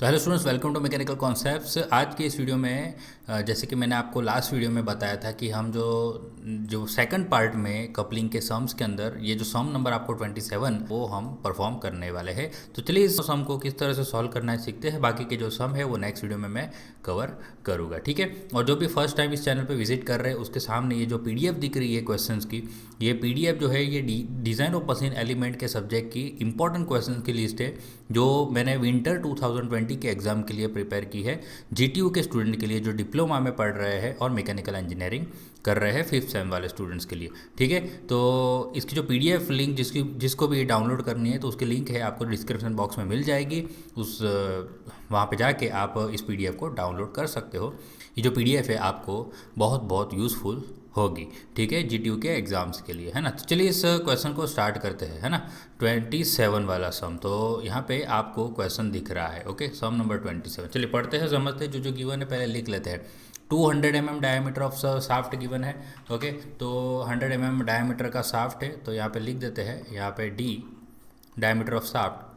तो hello students, welcome to mechanical concepts. आज के इस वीडियो में जैसे कि मैंने आपको लास्ट वीडियो में बताया था कि हम जो जो सेकंड पार्ट में कपलिंग के सम्स के अंदर ये जो सम नंबर आपको 27 वो हम परफॉर्म करने वाले हैं। तो चलिए इस सम को किस तरह से सॉल्व करना है सीखते हैं। बाकी के जो सम है वो नेक्स्ट वीडियो में मैं कवर करूँगा, ठीक है। और जो भी फर्स्ट टाइम इस चैनल पर विजिट कर रहे हैं उसके सामने ये जो PDF दिख रही है क्वेश्चन की, ये PDF जो है ये डिज़ाइन ऑफ मशीन एलिमेंट के सब्जेक्ट की इंपॉर्टेंट क्वेश्चन की लिस्ट है जो मैंने विंटर 2020 के एग्ज़ाम के लिए प्रिपेयर की है। GTU के स्टूडेंट के लिए जो डिप्लोमा में पढ़ रहे हैं और मैकेनिकल इंजीनियरिंग कर रहे हैं 5th सेम वाले स्टूडेंट्स के लिए, ठीक है। तो इसकी जो PDF लिंक जिसको भी डाउनलोड करनी है तो उसकी लिंक है आपको डिस्क्रिप्शन बॉक्स में मिल जाएगी। उस वहाँ पे जाके आप इस PDF को डाउनलोड कर सकते हो। ये जो PDF है आपको बहुत बहुत यूज़फुल होगी, ठीक है, GTU के एग्ज़ाम्स के लिए, है ना। तो चलिए इस क्वेश्चन को स्टार्ट करते हैं, है ना। 27 वाला सम, तो यहाँ पे आपको क्वेश्चन दिख रहा है, ओके। सम नंबर 27, चलिए पढ़ते हैं, समझते हैं। जो जो गिवन है पहले लिख लेते हैं। 200 mm diameter of shaft given है, ओके। तो 100 mm डायमीटर का साफ्ट है, तो यहाँ पे लिख देते हैं, यहाँ पे D diameter of shaft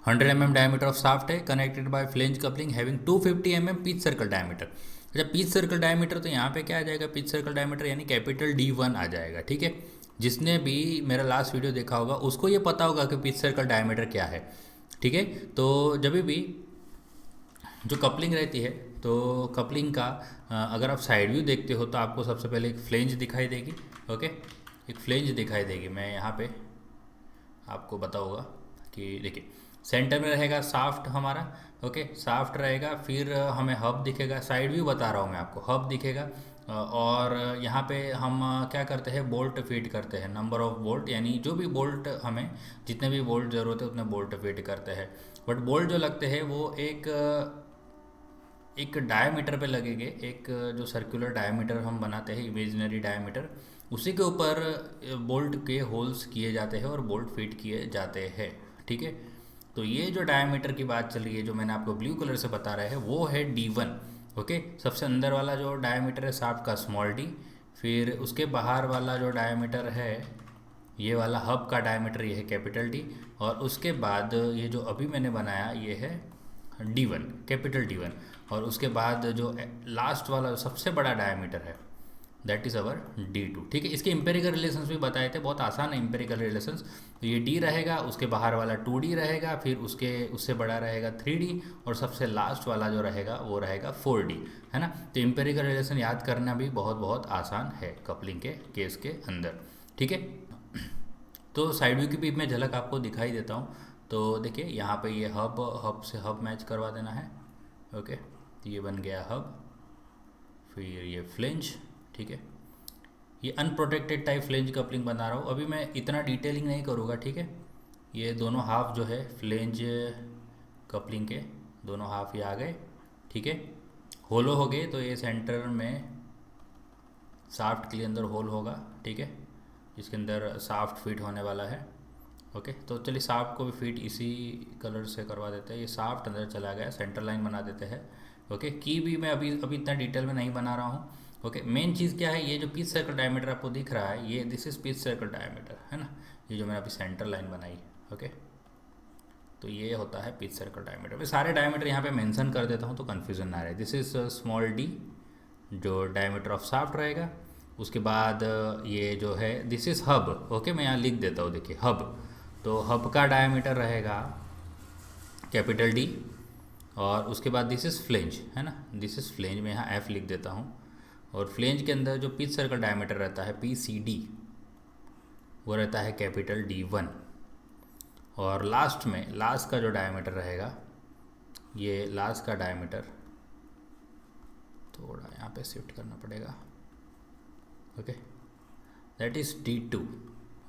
100 mm diameter of shaft है, connected by flange coupling having 250 mm pitch circle diameter. अच्छा, पिच सर्कल डायमीटर, तो यहाँ पे क्या आ जाएगा, पिच सर्कल डायमीटर यानी कैपिटल D1 आ जाएगा, ठीक है। जिसने भी मेरा लास्ट वीडियो देखा होगा उसको ये पता होगा कि पिच सर्कल डायमीटर क्या है, ठीक है। तो जब भी जो कपलिंग रहती है तो कपलिंग का अगर आप साइड व्यू देखते हो तो आपको सबसे पहले एक फ्लेंज दिखाई देगी, ओके। एक फ्लेंज दिखाई देगी, मैं यहाँ पे आपको बताऊँगा कि देखिए सेंटर में रहेगा साफ्ट हमारा, ओके। साफ्ट रहेगा, फिर हमें हब दिखेगा, साइड व्यू बता रहा हूँ मैं आपको, हब दिखेगा। और यहाँ पे हम क्या करते हैं, बोल्ट फिट करते हैं, नंबर ऑफ बोल्ट, यानी जो भी बोल्ट हमें जितने भी बोल्ट ज़रूरत है उतने बोल्ट फिट करते हैं। बट बोल्ट जो लगते हैं वो एक डायमीटर पे लगेंगे, एक जो सर्कुलर डायमीटर हम बनाते हैं, इमेजिनरी डायमीटर, उसी के ऊपर बोल्ट के होल्स किए जाते हैं और बोल्ट फिट किए जाते हैं, ठीक है। तो ये जो डायमीटर की बात चल रही है, जो मैंने आपको ब्लू कलर से बता रहा है, वो है D1, ओके। सबसे अंदर वाला जो डायमीटर है साफ्ट का स्मॉल d, फिर उसके बाहर वाला जो डायमीटर है ये वाला हब का डायमीटर, ये है कैपिटल D, और उसके बाद ये जो अभी मैंने बनाया ये है D1, कैपिटल D1, और उसके बाद जो लास्ट वाला सबसे बड़ा डायमीटर है दैट इज़ अवर D2, ठीक है। इसके इंपेरिकल रिलेशंस भी बताए थे, बहुत आसान है इंपेरिकल रिलेशंस। तो ये D रहेगा, उसके बाहर वाला 2D रहेगा, फिर उससे बड़ा रहेगा 3D, और सबसे लास्ट वाला जो रहेगा वो रहेगा 4D, है ना। तो इंपेरिकल रिलेशन याद करना भी बहुत बहुत आसान है कपलिंग के केस के अंदर, ठीक है। तो साइड व्यू की भी मैं झलक आपको दिखाई देता हूँ। तो देखिए यहाँ पे ये हब से हब मैच करवा देना है, ओके। तो ये बन गया हब, फिर ये फ्लेंज, ठीक है। ये अनप्रोटेक्टेड टाइप फ्लेंज कपलिंग बना रहा हूँ, अभी मैं इतना डिटेलिंग नहीं करूँगा, ठीक है। ये दोनों हाफ जो है फ्लेंज कपलिंग के दोनों हाफ ये आ गए, ठीक है। होलो हो गए, तो ये सेंटर में साफ्ट के लिए अंदर होल होगा, ठीक है, इसके अंदर साफ्ट फिट होने वाला है, ओके। तो चलिए साफ्ट को भी फिट इसी कलर से करवा देते हैं। ये साफ्ट अंदर चला गया, सेंटर लाइन बना देते हैं, ओके। की भी मैं अभी अभी इतना डिटेल में नहीं बना रहा हूँ, ओके। मेन चीज़ क्या है, ये जो पिच सर्कल डायमीटर आपको दिख रहा है, ये this is pitch circle diameter, है ना। ये जो मैंने अभी सेंटर लाइन बनाई, ओके। तो ये होता है पिच सर्कल डायमीटर। मैं सारे डायमीटर यहाँ पे मेंशन कर देता हूँ तो कन्फ्यूज़न ना रहे। दिस इज़ स्मॉल d जो डायमीटर ऑफ साफ्ट रहेगा। उसके बाद ये जो है दिस इज़ हब, ओके। मैं यहाँ लिख देता हूँ, देखिए हब, तो हब का डायमीटर रहेगा कैपिटल D, और उसके बाद दिस इज़ फ्लेंज, है ना। दिस इज़ फ्लेंज, मैं यहाँ F लिख देता हूँ। और फ्लेंज के अंदर जो पिच सर्कल डायमीटर रहता है PCD, वो रहता है कैपिटल D1। और लास्ट का जो डायमीटर रहेगा, ये लास्ट का डायमीटर थोड़ा यहाँ पे शिफ्ट करना पड़ेगा, okay, that is D2,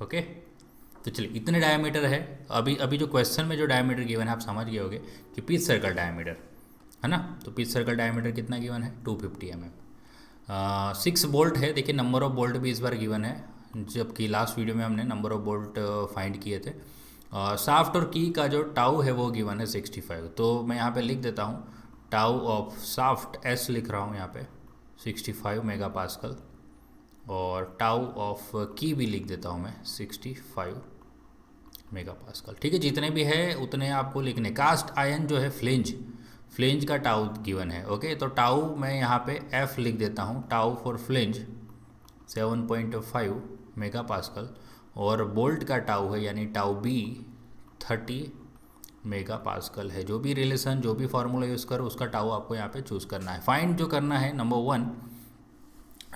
okay. तो चलिए इतने डायमीटर है। अभी जो क्वेश्चन में जो डायमीटर गिवन है आप समझ गए होंगे कि पिच सर्कल डायमीटर, है ना। तो पिच सर्कल डायमीटर कितना गिवन है, 250 mm। 6 बोल्ट है, देखिए नंबर ऑफ बोल्ट भी इस बार गिवन है, जबकि लास्ट वीडियो में हमने नंबर ऑफ बोल्ट फाइंड किए थे। साफ्ट और की का जो टाउ है वो गिवन है 65। तो मैं यहाँ पे लिख देता हूँ टाउ ऑफ साफ्ट S लिख रहा हूँ यहाँ पे 65 मेगापास्कल, और टाउ ऑफ की भी लिख देता हूँ मैं 65 मेगा पास्कल। ठीक है, जितने भी है उतने आपको लिखने। कास्ट आयन जो है फ्लेंज, फ्लेंज का टाउ गिवन है। ओके, तो टाउ मैं यहाँ पे एफ लिख देता हूँ, tau for flange 7.5 mega pascal, और बोल्ट का टाउ है यानी टाउ बी 30 मेगा पास्कल है। जो भी रिलेशन, जो भी फार्मूला यूज़ करो उसका टाउ आपको यहाँ पे चूज़ करना है। फाइंड जो करना है, नंबर 1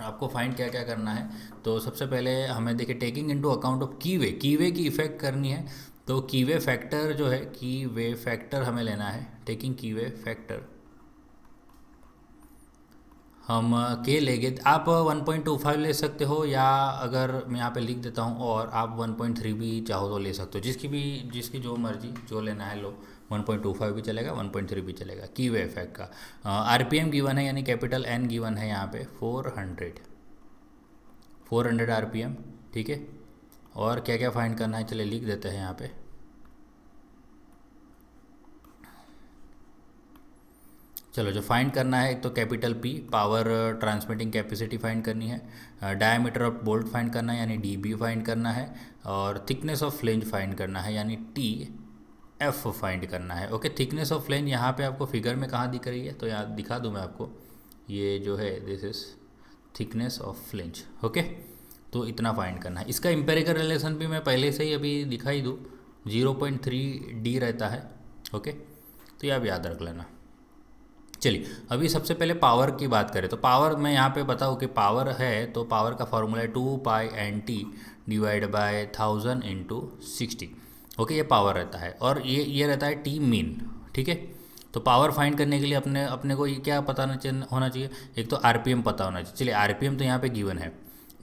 आपको फाइंड क्या क्या करना है, तो सबसे पहले हमें देखिए टेकिंग इनटू अकाउंट ऑफ कीवे, कीवे की इफेक्ट करनी है। तो कीवे फैक्टर जो है, कीवे फैक्टर हमें लेना है। टेकिंग कीवे फैक्टर हम के लेंगे, आप 1.25 ले सकते हो, या अगर मैं यहाँ पे लिख देता हूँ और आप 1.3 भी चाहो तो ले सकते हो, जिसकी जो मर्जी जो लेना है लो। 1.25 भी चलेगा, 1.3 भी चलेगा। की वे इफेक्ट का आरपीएम गिवन है, यानी कैपिटल एन गिवन है यहाँ पे 400 आरपीएम। ठीक है, और क्या क्या फाइंड करना है चलिए लिख देते हैं यहाँ पे। चलो, जो फाइंड करना है, एक तो capital P power transmitting capacity find करनी है, डायमीटर ऑफ बोल्ट फाइंड करना है यानी डी बी फाइंड करना है, और थिकनेस ऑफ फ्लेंज फाइंड करना है यानी टी एफ फाइंड करना है। ओके, थिकनेस ऑफ फ्लेंज यहाँ पे आपको फिगर में कहाँ दिख रही है, तो यहाँ दिखा दूँ मैं आपको, ये जो है this is thickness of flange. Okay, तो इतना फाइंड करना है। इसका एम्पेरिकल रिलेशन भी मैं पहले से ही अभी दिखाई दूँ, 0.3 डी रहता है। ओके, तो ये आप याद रख लेना। चलिए, अभी सबसे पहले पावर की बात करें, तो पावर मैं यहाँ पे बताऊँ कि पावर है, तो पावर का फॉर्मूला है 2π/NT divide by 1000 into 60। Okay, ये पावर रहता है, और ये रहता है टी मीन। ठीक है, तो पावर फाइंड करने के लिए अपने अपने को ये क्या पता होना चाहिए, एक तो आरपीएम पता होना चाहिए। चलिए, आरपीएम तो यहाँ पे गिवन है,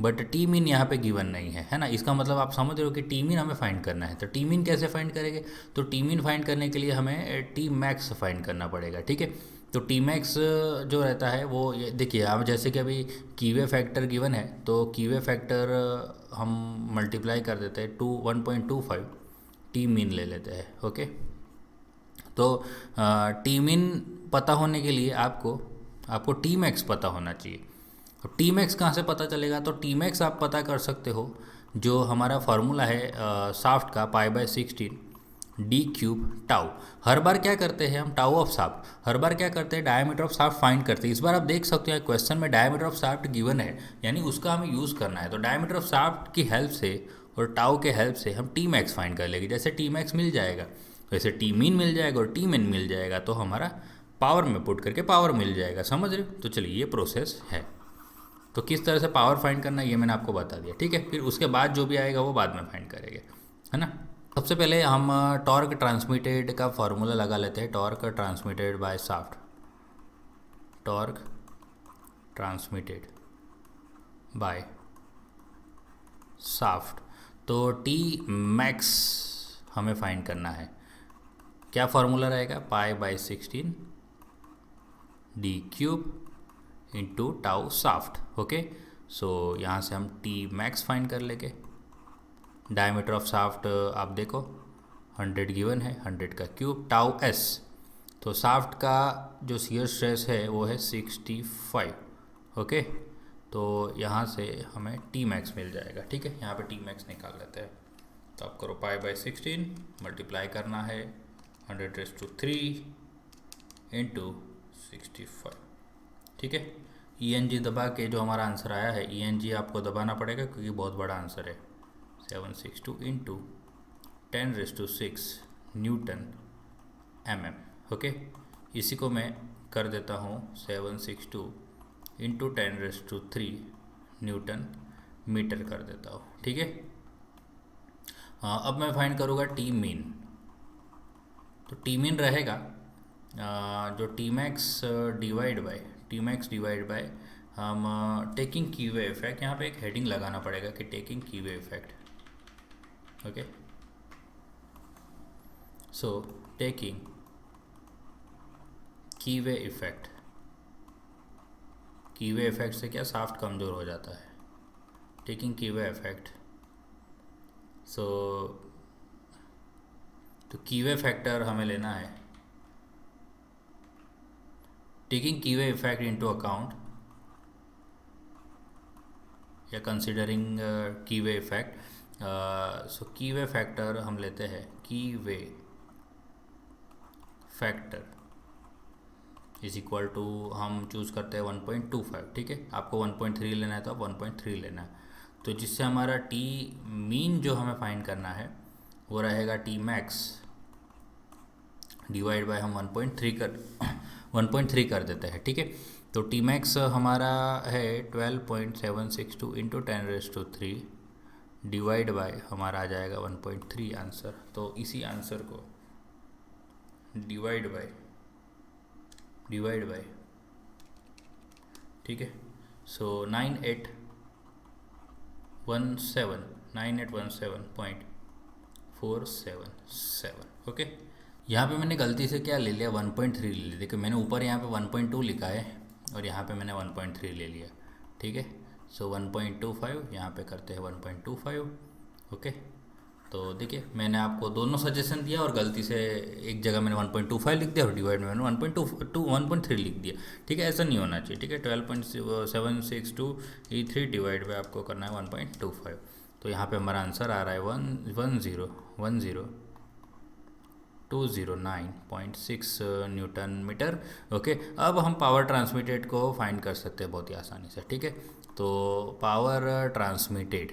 बट टी मीन यहाँ पे गिवन नहीं है, है ना। इसका मतलब आप समझ रहे हो कि टी मीन हमें फाइंड करना है। तो टी मीन कैसे फाइंड करेंगे, तो टी मीन फाइंड करने के लिए हमें टी मैक्स फाइंड करना पड़ेगा। ठीक है, तो टी मैक्स जो रहता है वो ये देखिए, आप जैसे कि अभी कीवे फैक्टर गिवन है, तो कीवे फैक्टर हम मल्टीप्लाई कर देते हैं 1.25, टी मीन ले लेते हैं। ओके, तो टी मीन पता होने के लिए आपको टी मैक्स पता होना चाहिए। तो टी मैक्स कहाँ से पता चलेगा, तो टी मैक्स आप पता कर सकते हो, जो हमारा फार्मूला है शाफ्ट का π/16 डी क्यूब टाउ। हर बार क्या करते हैं हम, टाउ ऑफ शाफ्ट, हर बार क्या करते हैं डायमीटर ऑफ शाफ्ट फाइंड करते हैं। इस बार आप देख सकते हैं क्वेश्चन में डायमीटर ऑफ शाफ्ट गिवन है, यानी उसका हमें यूज़ करना है। तो डायमीटर ऑफ शाफ्ट की हेल्प से और टाउ के हेल्प से हम टी मैक्स फाइंड कर लेंगे। जैसे टी मैक्स मिल जाएगा वैसे टी मीन मिल जाएगा, और टी मीन मिल जाएगा तो हमारा पावर में पुट करके पावर मिल जाएगा। समझ रहे हो, तो चलिए ये प्रोसेस है। तो किस तरह से पावर फाइंड करना है ये मैंने आपको बता दिया। ठीक है, फिर उसके बाद जो भी आएगा वो बाद में फाइंड करेंगे, है ना। सबसे पहले हम टॉर्क ट्रांसमिटेड का फॉर्मूला लगा लेते हैं। Torque transmitted by shaft, torque transmitted by shaft, तो टी मैक्स हमें फाइंड करना है। क्या फॉर्मूला रहेगा, π/16 D cube into tau shaft. Okay, so यहाँ से हम टी मैक्स फाइंड कर लेंगे। डायमीटर ऑफ शाफ्ट आप देखो 100 गिवन है, 100 का क्यूब, टाउ एस, तो शाफ्ट का जो शियर स्ट्रेस है वो है 65। ओके, तो यहाँ से हमें टी मैक्स मिल जाएगा। ठीक है, यहाँ पे टी मैक्स निकाल लेते हैं। तो आप करो π/16 मल्टीप्लाई करना है 100⁻³ इंटू 65। ठीक है, ENG दबा के जो हमारा आंसर आया है, ENG आपको दबाना पड़ेगा क्योंकि बहुत बड़ा आंसर है। 762 इंटू 10⁻6 न्यूटन mm। ओके, इसी को मैं कर देता हूँ 762 इंटू 10⁻³ न्यूटन मीटर कर देता हूँ। ठीक है, अब मैं फाइंड करूँगा टी मीन। तो टी मीन रहेगा जो टी मैक्स डिवाइड बाय हम टेकिंग कीवे इफेक्ट, यहाँ पे एक हेडिंग लगाना पड़ेगा कि taking कीवे effect. Okay, so taking कीवे effect, कीवे effect से क्या शाफ्ट कमज़ोर हो जाता है। टेकिंग कीवे इफेक्ट, सो तो कीवे फैक्टर हमें लेना है। टेकिंग कीवे इफेक्ट इनटू अकाउंट या कंसिडरिंग कीवे इफेक्ट, सो की वे फैक्टर हम लेते हैं, की वे फैक्टर इज इक्वल टू, हम चूज़ करते हैं 1.25, ठीक है। आपको 1.3 लेना है तो आप 1.3 लेना है। तो जिससे हमारा टी मीन जो हमें फाइंड करना है वो रहेगा टी मैक्स डिवाइड बाय हम 1.3 कर देते हैं, ठीक है। तो टी मैक्स हमारा है 12.762 इंटू 10⁻³ डिवाइड बाय हमारा आ जाएगा 1.3 आंसर। तो इसी आंसर को डिवाइड बाय ठीक है। सो 9817.477, ओके। यहाँ पे मैंने गलती से क्या ले लिया, 1.3 ले लिया। देखिए मैंने ऊपर यहाँ पे 1.2 लिखा है और यहाँ पे मैंने 1.3 ले लिया, ठीक है। सो 1.25 यहाँ पे करते हैं 1.25, ओके। तो देखिए मैंने आपको दोनों सजेशन दिया और गलती से एक जगह मैंने 1.25 लिख दिया और डिवाइड में मैंने 1.3 लिख दिया, ठीक है। ऐसा नहीं होना चाहिए, ठीक है। 12.762 डिवाइड में आपको करना है 1.25। तो यहाँ पे हमारा आंसर आ रहा है 1,10,209.6 न्यूटन मीटर, ओके। अब हम पावर ट्रांसमिटेड को फाइंड कर सकते हैं बहुत ही आसानी से, ठीक है। तो पावर ट्रांसमिटेड,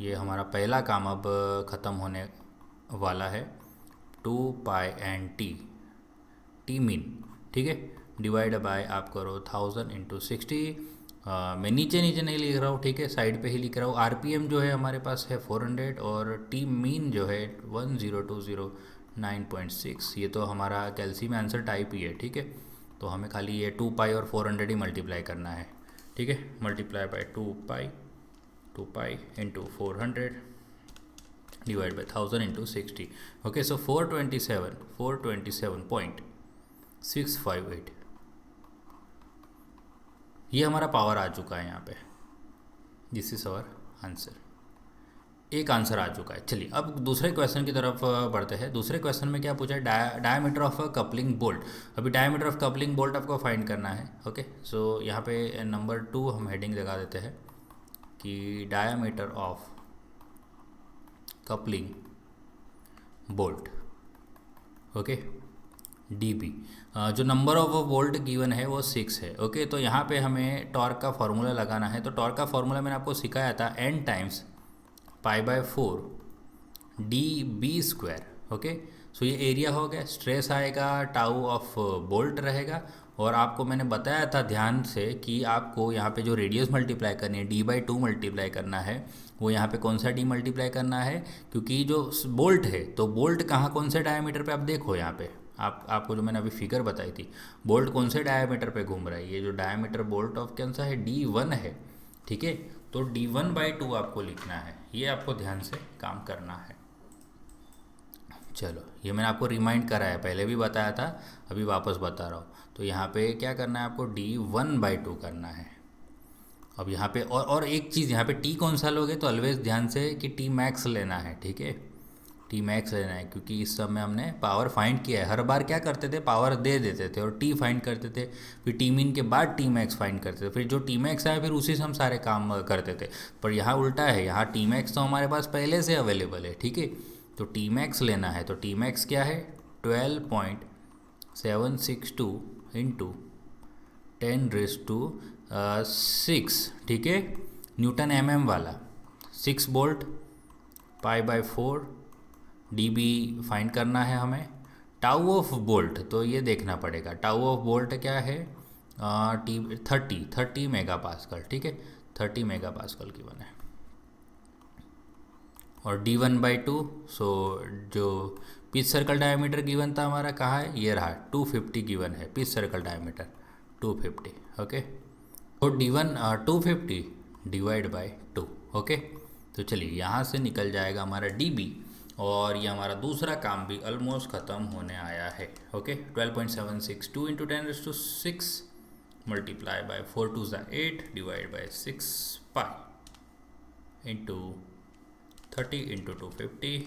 ये हमारा पहला काम अब ख़त्म होने वाला है। 2π/T टी मीन, ठीक है, डिवाइड बाय आप करो 1000 × 60। मैं नीचे नहीं लिख रहा हूँ, ठीक है, साइड पे ही लिख रहा हूँ। आरपीएम जो है हमारे पास है 400 और टी मीन जो है 1,0209.6। ये तो हमारा कैल्सी में आंसर टाइप ही है, ठीक है। तो हमें खाली ये 2π और 400 ही मल्टीप्लाई करना है, ठीक है। Multiply by 2π into 400 divide by 1000 × 60, okay. So 427.658 ये हमारा पावर आ चुका है यहाँ पे। This is our answer. एक आंसर आ चुका है। चलिए अब दूसरे क्वेश्चन की तरफ बढ़ते हैं। दूसरे क्वेश्चन में क्या पूछा है, डायमीटर ऑफ कपलिंग बोल्ट। अभी डायमीटर ऑफ कपलिंग बोल्ट आपको फाइंड करना है, ओके। सो यहाँ पे नंबर 2 हम हेडिंग लगा देते हैं कि diameter of coupling bolt, okay, dB. जो नंबर ऑफ बोल्ट गिवन है वो 6 है, ओके। तो यहाँ पे हमें टॉर्क का फॉर्मूला लगाना है। तो टॉर्क का फॉर्मूला मैंने आपको सिखाया था, n टाइम्स π/4 dB², ओके। सो ये एरिया हो गया। स्ट्रेस आएगा, टाउ ऑफ बोल्ट रहेगा। और आपको मैंने बताया था ध्यान से कि आपको यहाँ पे जो रेडियस मल्टीप्लाई करनी है, d/2 मल्टीप्लाई करना है। वो यहाँ पे कौन सा d मल्टीप्लाई करना है, क्योंकि जो बोल्ट है, तो बोल्ट कहाँ कौन से डायमीटर पे आप देखो यहाँ पे, आपको जो मैंने अभी फिगर बताई थी, बोल्ट कौन से डायमीटर पे घूम रहा है। ये जो डायमीटर बोल्ट ऑफ कौन सा है, D1 है, ठीक है। तो D1/2 आपको लिखना है। ये आपको ध्यान से काम करना है। चलो ये मैंने आपको रिमाइंड करा है, पहले भी बताया था, अभी वापस बता रहा हूँ। तो यहाँ पे क्या करना है, आपको D1/2 करना है। अब यहाँ पे और एक चीज़, यहाँ पे T कौन सा लोगे तो ऑलवेज ध्यान से कि T मैक्स लेना है, ठीक है। T मैक्स लेना है, क्योंकि इस सब में हमने पावर फाइंड किया है। हर बार क्या करते थे, पावर दे देते थे और T फाइंड करते थे, फिर T मीन के बाद T मैक्स फाइंड करते थे, फिर जो T मैक्स आया फिर उसी से हम सारे काम करते थे। पर यहाँ उल्टा है, यहाँ T मैक्स तो हमारे पास पहले से अवेलेबल है, ठीक है। तो T मैक्स लेना है। तो T मैक्स क्या है, 12.762 इंटू 10⁻⁶, ठीक है, न्यूटन mm वाला। 6 बोल्ट π/4 dB फाइंड करना है हमें। टाउ ऑफ बोल्ट तो ये देखना पड़ेगा, टाउ ऑफ बोल्ट क्या है, 30 मेगापास्कल, ठीक है, 30 मेगापास्कल की बने। और D1/2, सो जो पिच सर्कल डायमीटर गिवन था हमारा कहाँ है, ये रहा, 250 गिवन है पिच सर्कल डायमीटर 250, ओके। तो D1 250 डिवाइड बाय 2, ओके। तो चलिए यहाँ से निकल जाएगा हमारा DB और ये हमारा दूसरा काम भी ऑलमोस्ट ख़त्म होने आया है, okay. 12.762 into 10⁻⁶ multiply by 4 2 8 divide by 6π into 30 into 250।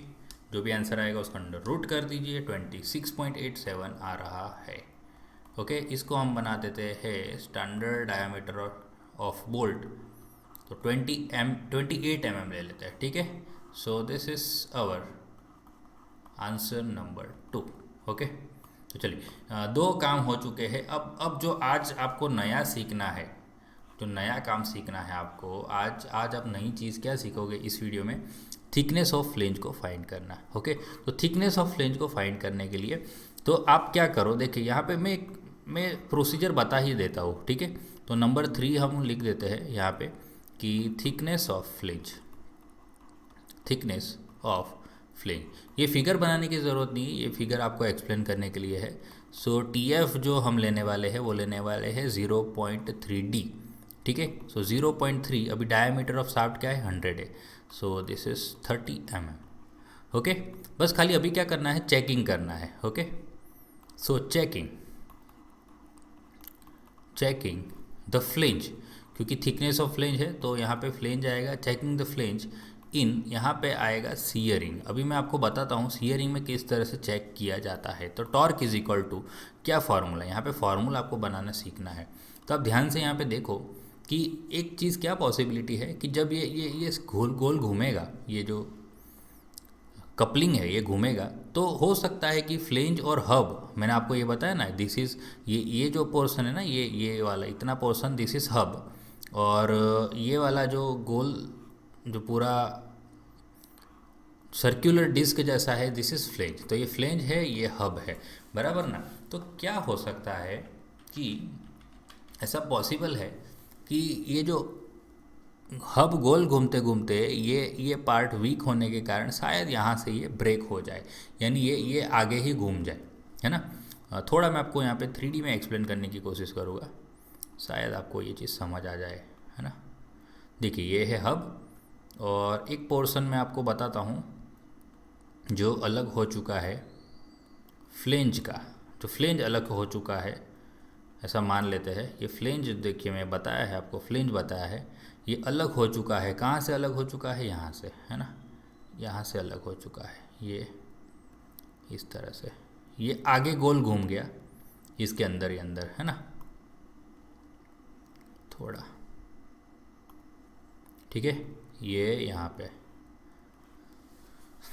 जो भी आंसर आएगा उसका अंडर रूट कर दीजिए, 26.87 आ रहा है, ओके। इसको हम बना देते हैं स्टैंडर्ड डायमीटर ऑफ बोल्ट तो 28 mm ले लेते हैं, ठीक है। So this is our answer number 2। Okay, तो चलिए दो काम हो चुके हैं। अब जो आज आपको नया सीखना है, जो नया काम सीखना है आपको, आज आप नई चीज़ क्या सीखोगे इस वीडियो में, थिकनेस ऑफ फ्लेंज को फाइंड करना है। ओके, तो थिकनेस ऑफ फ्लेंज को फाइंड करने के लिए तो आप क्या करो, देखिए यहाँ पे मैं प्रोसीजर बता ही देता हूँ, ठीक है। तो नंबर 3 हम लिख देते हैं यहाँ पे कि thickness of flange, thickness of flange. ये फिगर बनाने की ज़रूरत नहीं है, ये फिगर आपको एक्सप्लेन करने के लिए है। सो टी एफ जो हम लेने वाले हैं वो लेने वाले हैं 0.3D, ठीक है। सो 0.3, अभी डायमीटर ऑफ शाफ्ट क्या है 100 है, so this is 30 mm। Okay, बस खाली अभी क्या करना है, चेकिंग करना है। Okay, so checking the flange, क्योंकि थिकनेस ऑफ फ्लेंज है तो यहाँ पे फ्लेंज आएगा। चेकिंग द फ्लेंज इन, यहाँ पे आएगा सीयरिंग। अभी मैं आपको बताता हूँ सीयरिंग में किस तरह से चेक किया जाता है। तो टॉर्क इज इक्वल टू क्या फार्मूला, यहाँ पे फार्मूला आपको बनाना सीखना है। तो आप ध्यान से यहाँ पे देखो कि एक चीज़ क्या पॉसिबिलिटी है कि जब ये गोल गोल घूमेगा, ये जो कपलिंग है ये घूमेगा, तो हो सकता है कि फ्लेंज और हब, मैंने आपको ये बताया ना, दिस इज़ ये जो पोर्शन है ना, ये वाला इतना पोर्शन दिस इज़ हब, और ये वाला जो गोल जो पूरा सर्कुलर डिस्क जैसा है दिस इज़ फ्लेंज। तो ये फ्लेंज है, ये हब है, बराबर ना। तो क्या हो सकता है कि ऐसा पॉसिबल है कि ये जो हब गोल घूमते घूमते ये पार्ट वीक होने के कारण शायद यहाँ से ये ब्रेक हो जाए, यानी ये आगे ही घूम जाए, है ना। थोड़ा मैं आपको यहाँ पे 3D में एक्सप्लेन करने की कोशिश करूँगा, शायद आपको ये चीज़ समझ आ जाए, है ना। देखिए ये है हब, और एक पोर्शन मैं आपको बताता हूँ जो अलग हो चुका है फ्लेंज का, जो फ्लेंज अलग हो चुका है ऐसा मान लेते हैं। ये फ्लेंज देखिए मैं बताया है आपको, फ्लेंज बताया है, ये अलग हो चुका है। कहाँ से अलग हो चुका है, यहाँ से, है ना, यहाँ से अलग हो चुका है। ये इस तरह से ये आगे गोल घूम गया इसके अंदर ही अंदर, है ना, थोड़ा, ठीक है। ये यहाँ पे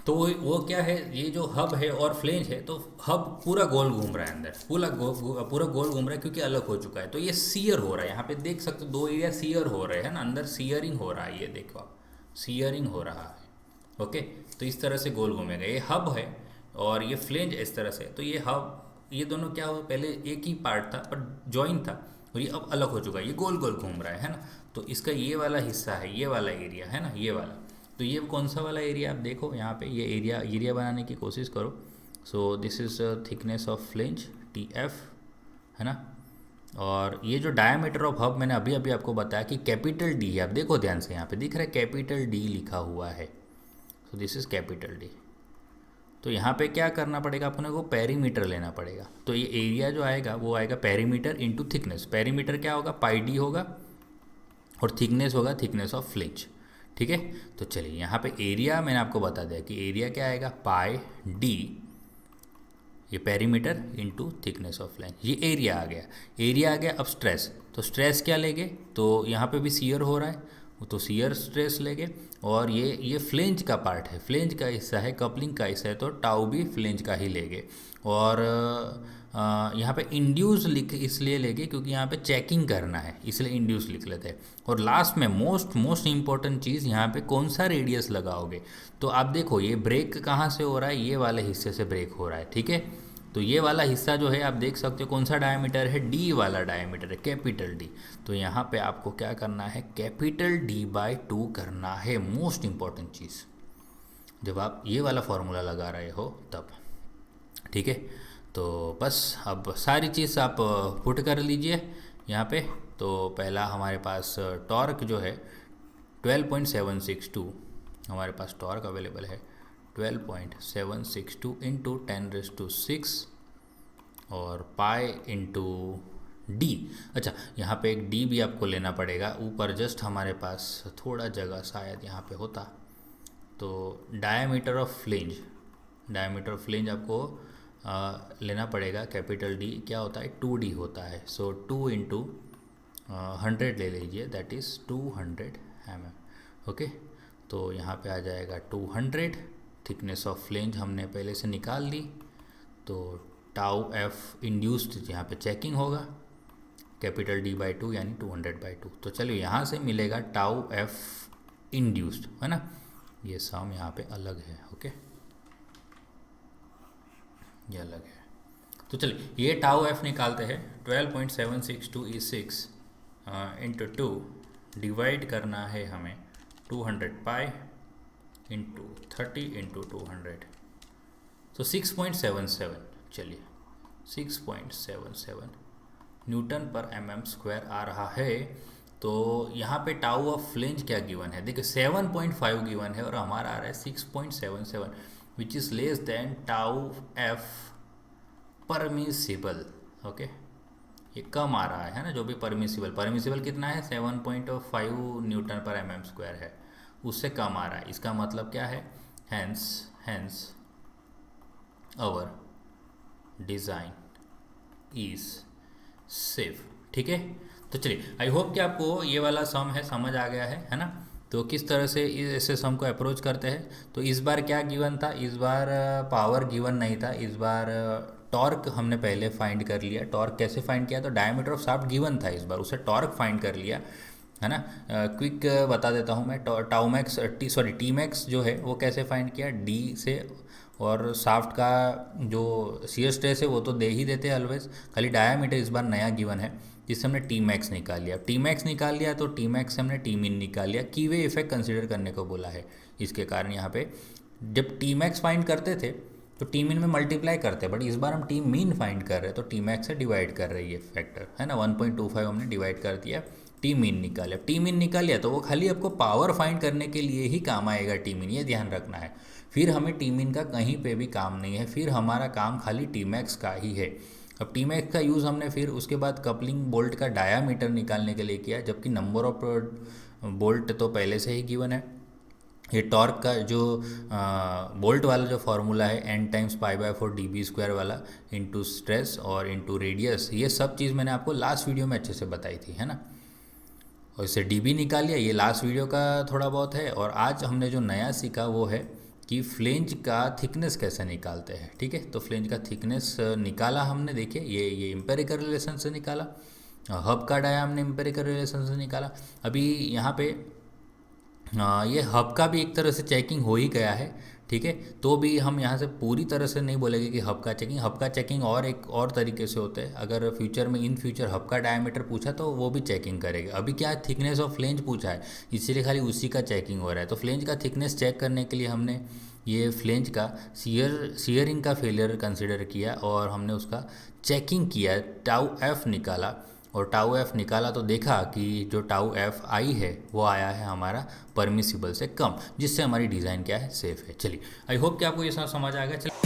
तो वो क्या है, ये जो हब है और फ्लेंज है, तो हब पूरा गोल घूम रहा है अंदर, पूरा गोल घूम रहा है क्योंकि अलग हो चुका है। तो ये सीयर हो रहा है, यहाँ पे देख सकते हो 2 एरिया सीयर हो रहे हैं ना, अंदर सीयरिंग हो रहा है, ये देखो आप, सीयरिंग हो रहा है। ओके, तो इस तरह से गोल घूमेगा, ये हब है और ये फ्लेंज इस तरह से। तो ये हब, ये दोनों क्या हो, पहले एक ही पार्ट था पर जॉइन था, और ये अब अलग हो चुका है, ये गोल गोल घूम रहा है ना। तो इसका ये वाला हिस्सा है, ये वाला एरिया है ना, ये वाला। तो ये कौन सा वाला एरिया, आप देखो यहाँ पे ये एरिया बनाने की कोशिश करो। So this is thickness of flange TF, है ना। और ये जो डायमीटर ऑफ हब मैंने अभी अभी आपको बताया कि कैपिटल D है, आप देखो ध्यान से, यहाँ पे दिख रहा है कैपिटल D लिखा हुआ है। So this is capital D। तो यहाँ पे क्या करना पड़ेगा, अपने को पेरीमीटर लेना पड़ेगा। तो ये एरिया जो आएगा वो आएगा पेरीमीटर इंटू थिकनेस। पेरीमीटर क्या होगा, πD होगा, और थिकनेस होगा थिकनेस ऑफ फ्लेंज, ठीक है। तो चलिए यहाँ पे एरिया मैंने आपको बता दिया कि एरिया क्या आएगा, πD, ये perimeter into thickness of flange, ये एरिया आ गया। एरिया आ गया, अब स्ट्रेस, तो स्ट्रेस क्या लेंगे, तो यहाँ पे भी सीयर हो रहा है तो सीयर स्ट्रेस लेंगे, और ये फ्लेंज का पार्ट है, फ्लेंज का हिस्सा है, कपलिंग का हिस्सा है, तो टाउ भी फ्लेंज का ही लेंगे। और यहाँ पे इंड्यूस लिख इसलिए लेंगे क्योंकि यहाँ पे चेकिंग करना है, इसलिए इंड्यूस लिख लेते हैं। और लास्ट में मोस्ट इंपॉर्टेंट चीज़, यहाँ पे कौन सा रेडियस लगाओगे। तो आप देखो ये ब्रेक कहाँ से हो रहा है, ये वाले हिस्से से ब्रेक हो रहा है, ठीक है। तो ये वाला हिस्सा जो है आप देख सकते हो कौन सा डायमीटर है, D वाला डायमीटर है, कैपिटल D। तो यहाँ पे आपको क्या करना है, कैपिटल D/2 करना है, मोस्ट इम्पॉर्टेंट चीज़, जब आप ये वाला फॉर्मूला लगा रहे हो तब, ठीक है। तो बस अब सारी चीज़ आप पुट कर लीजिए यहाँ पे। तो पहला हमारे पास टॉर्क जो है 12.762, हमारे पास टॉर्क अवेलेबल है 12.762 इंटू 10⁶, और पाई इंटू D। अच्छा, यहाँ पे एक D भी आपको लेना पड़ेगा ऊपर, जस्ट हमारे पास थोड़ा जगह शायद यहाँ पे होता। तो डायमीटर ऑफ फ्लेंज आपको लेना पड़ेगा, कैपिटल D क्या होता है, 2D होता है। सो 2 इंटू 100 ले लीजिए, दैट इज़ 200 ओके, तो यहाँ पे आ जाएगा 200। थिकनेस ऑफ फ्लेंज हमने पहले से निकाल ली, तो टाउ एफ इंड्यूस्ड यहाँ पे चेकिंग होगा, कैपिटल D/2 यानी 200/2। तो चलिए यहाँ से मिलेगा टाउ एफ इंड्यूस्ड, है ना। ये सम यहाँ पे अलग है, ओके, ये अलग है। तो चलिए ये टाउ एफ निकालते हैं। 12.762E6 इंटू 2 डिवाइड करना है हमें 200 पाई इंटू 30 इंटू 200, तो 6.77। चलिए 6.77 न्यूटन पर mm² आ रहा है। तो यहाँ पे टाउ ऑफ फ्लेंज क्या गिवन है, देखिए 7.5 गिवन है और हमारा आ रहा है 6.77, which is less than tau F permissible. Okay, ये कम आ रहा है ना, जो भी परमिसिबल कितना है 7.5 न्यूटन पर mm² है, उससे कम आ रहा है। इसका मतलब क्या है, hence our design is safe. ठीक है, तो चलिए आई होप कि आपको ये वाला सम है समझ आ गया है ना। तो किस तरह से ऐसे सम को अप्रोच करते हैं। तो इस बार क्या गिवन था, इस बार पावर गिवन नहीं था, इस बार टॉर्क हमने पहले फाइंड कर लिया। टॉर्क कैसे फाइंड किया, तो डायमीटर ऑफ शाफ्ट गिवन था, इस बार उसे टॉर्क फाइंड कर लिया, है ना। क्विक बता देता हूँ मैं, टी मैक्स जो है वो कैसे फाइंड किया, डी से, और शाफ्ट का जो शियर स्ट्रेस है वो तो दे ही देते हैं ऑलवेज, खाली डायामीटर इस बार नया गिवन है जिससे हमने टी मैक्स निकाल लिया। टी मैक्स निकाल लिया तो टी मैक्स से हमने टी मीन निकाल लिया। कीवे इफेक्ट कंसिडर करने को बोला है, इसके कारण यहाँ पे जब टी मैक्स फाइंड करते थे तो टी मीन में मल्टीप्लाई करते, बट इस बार हम टी मीन फाइंड कर रहे हैं तो टी मैक्स से डिवाइड कर रही है फैक्टर, है ना। 1.25 हमने डिवाइड कर दिया, टी मीन निकाला। टी मीन निकाल लिया तो वो खाली आपको पावर फाइंड करने के लिए ही काम आएगा टी मीन, ये ध्यान रखना है। फिर हमें टी मीन का कहीं पे भी काम नहीं है, फिर हमारा काम खाली टी मैक्स का ही है। अब टी मैक्स का यूज़ हमने फिर उसके बाद कपलिंग बोल्ट का डायामीटर निकालने के लिए किया, जबकि नंबर ऑफ बोल्ट तो पहले से ही गिवन है। ये टॉर्क का जो बोल्ट वाला जो फार्मूला है n टाइम्स π/4 dB² वाला, इंटू स्ट्रेस और इंटू रेडियस, ये सब चीज़ मैंने आपको लास्ट वीडियो में अच्छे से बताई थी, है ना। और इससे dB निकाल लिया, ये लास्ट वीडियो का थोड़ा बहुत है। और आज हमने जो नया सीखा वो है कि फ्लेंज का थिकनेस कैसे निकालते हैं। ठीक है, तो फ्लेंज का थिकनेस निकाला हमने, देखिए ये एम्पेरिकल रिलेशन से निकाला। हब का डाया हमने एम्पेरिकल रिलेशन से निकाला। अभी यहाँ पे ये हब का भी एक तरह से चेकिंग हो ही गया है, ठीक है। तो भी हम यहाँ से पूरी तरह से नहीं बोलेंगे कि हब का चेकिंग और एक और तरीके से होता है। अगर फ्यूचर में इन फ्यूचर हब का डायमीटर पूछा तो वो भी चेकिंग करेगा। अभी क्या थिकनेस ऑफ फ्लेंज पूछा है, इसीलिए खाली उसी का चेकिंग हो रहा है। तो फ्लेंज का थिकनेस चेक करने के लिए हमने ये फ्लेंज का शियरिंग का फेलियर कंसिडर किया और हमने उसका चेकिंग किया, टाउ एफ निकाला। और टाउ एफ निकाला तो देखा कि जो टाउ एफ आई है वो आया है हमारा परमिसिबल से कम, जिससे हमारी डिज़ाइन क्या है, सेफ़ है। चलिए आई होप कि आपको ये सब समझ आ गया। चलिए